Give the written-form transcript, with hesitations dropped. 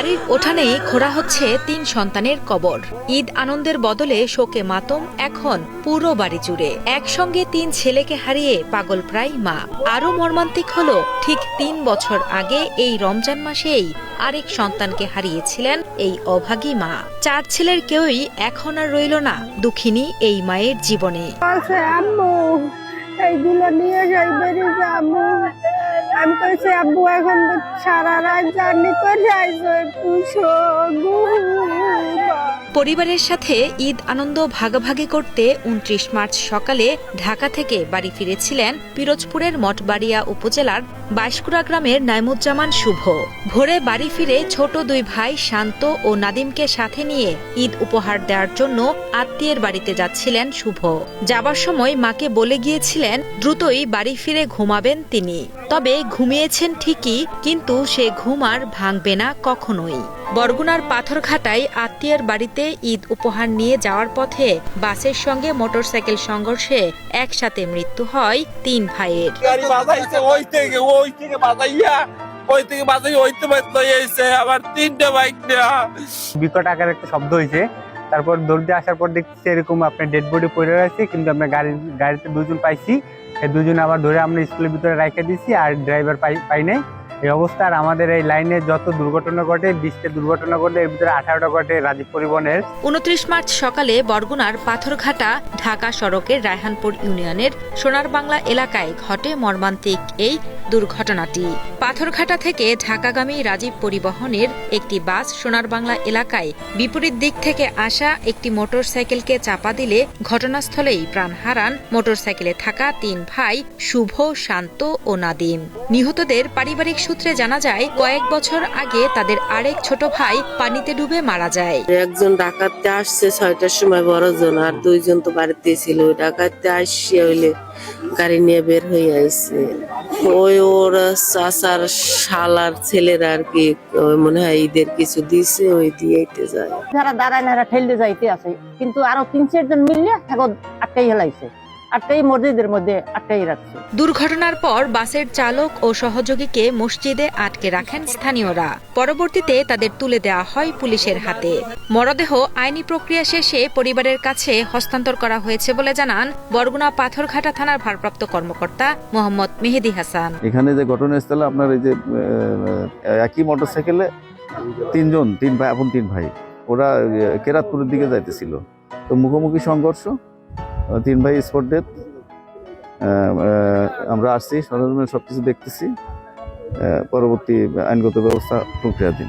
বাড়ির উঠানেই খোঁড়া হচ্ছে ৩ সন্তানের কবর। ঈদ আনন্দের বদলে শোকে মাতম এখন পুরো বাড়ি জুড়ে। একসঙ্গে ৩ ছেলেকে হারিয়ে পাগল প্রায় মা। আরো মর্মান্তিক হলো, ঠিক ৩ বছর আগে এই রমজান মাসেই আরেক সন্তানকে হারিয়েছিলেন এই অভাগী মা। ৪ ছেলের কেউই এখন আর রইল না দুঃখিনী এই মায়ের জীবনে। এইগুলো নিয়ে যাই বেরিয়ে যাবো। আমি কইছি আব্বু এখন তো সারা রাত জার্নি করে আইসো, একটু পরিবারের সাথে ঈদ আনন্দ ভাগাভাগি করতে ২৯ মার্চ সকালে ঢাকা থেকে বাড়ি ফিরেছিলেন পিরোজপুরের মঠবাড়িয়া উপজেলার বাইশকুড়া গ্রামের নাইমুজ্জামান শুভ। ভোরে বাড়ি ফিরে ছোট ২ ভাই শান্ত ও নাদিমকে সাথে নিয়ে ঈদ উপহার দেওয়ার জন্য আত্মীয়ের বাড়িতে যাচ্ছিলেন শুভ। যাবার সময় মাকে বলে গিয়েছিলেন দ্রুতই বাড়ি ফিরে ঘুমাবেন তিনি। তবে ঘুমিয়েছেন ঠিকই, কিন্তু সে ঘুম আর ভাঙবে না কখনোই। বরগুনার পাথরঘাটায় আত্মীয়ের বাড়িতে ঈদ উপহার নিয়ে যাওয়ার পথে বাসের সঙ্গে মোটরসাইকেল সংঘর্ষে একসাথে মৃত্যু হয় ৩ ভাইয়ের। বিকট আকার একটা শব্দ হয়েছে, তারপর দৌড় দিয়ে আসার পর দেখছি এরকম আপনার ডেড বডি পড়ে রয়েছে, কিন্তু আমরা গাড়িতে 2 জন পাইছি। এই 2 জন আবার ধরে আমরা স্কুলের ভিতরে রাখে দিয়েছি, আর ড্রাইভার পাই নাই। এই অবস্থা। আর আমাদের এই লাইনে যত দুর্ঘটনা ঘটে, 20টা দুর্ঘটনা ঘটে, এর ভিতরে 18টা ঘটে রাজীব পরিবহনের। ২৯ মার্চ সকালে বরগুনার পাথরঘাটা ঢাকা সড়কের রায়হানপুর ইউনিয়নের সোনার বাংলা এলাকায় ঘটে মর্মান্তিক এই দুর্ঘটনাটি। পাথরঘাটা থেকে ঢাকাগামী রাজীব পরিবহনের একটি বাস সোনার বাংলা এলাকায় বিপরীত দিক থেকে আসা একটি মোটরসাইকেলকে চাপা দিলে ঘটনাস্থলেই প্রাণ হারান মোটরসাইকেলে থাকা ৩ ভাই শুভ, শান্ত ও নাদিম। নিহতদের পারিবারিক সূত্রে জানা যায়, কয়েক বছর আগে তাদের আরেক ছোট ভাই পানিতে ডুবে মারা যায়। একজন ডাকাতে আসছে 6টার সময়, বড়জন, আর 2 জন তো বাড়িতে ছিল। ডাকাতে আসছে হইলে গাড়ি নিয়ে বের হয়ে আইছে। ওই ওর চাচার শালার ছেলেরা আর কি মনে হয় ঈদের কিছু দিছে, ওই দিয়েইতে যায়। যারা দাঁড়ায় না ঠেলতে যাইতে আছে, কিন্তু আরো ৩-৪ জন মিললে এখন আটটাই হেলাইছে, আটটাই মসজিদের মধ্যে আটটাই রাখছে। দুর্ঘটনার পর বাসের চালক ও সহযোগীকে মসজিদে আটকে রাখেন স্থানীয়রা। পরবর্তীতে তাদের তুলে দেওয়া হয় পুলিশের হাতে। মরদেহ আইনি প্রক্রিয়া শেষে পরিবারের কাছে হস্তান্তর করা হয়েছে বলে জানান বরগুনা পাথরঘাটা থানার ভারপ্রাপ্ত কর্মকর্তা মোহাম্মদ মেহেদি হাসান। এখানে যে ঘটনাস্থলে আপনার এই যে একই মোটরসাইকেলে 3 ভাই, আপন 3 ভাই, ওরা কেরাতপুরের দিকে যাইতেছিল। তো মুখোমুখি সংঘর্ষ, 3 ভাই স্পট ডেথ। আমরা আসছি, সরঞ্জাম সবকিছু দেখতেছি, পরবর্তী আইনগত ব্যবস্থা প্রক্রিয়াধীন।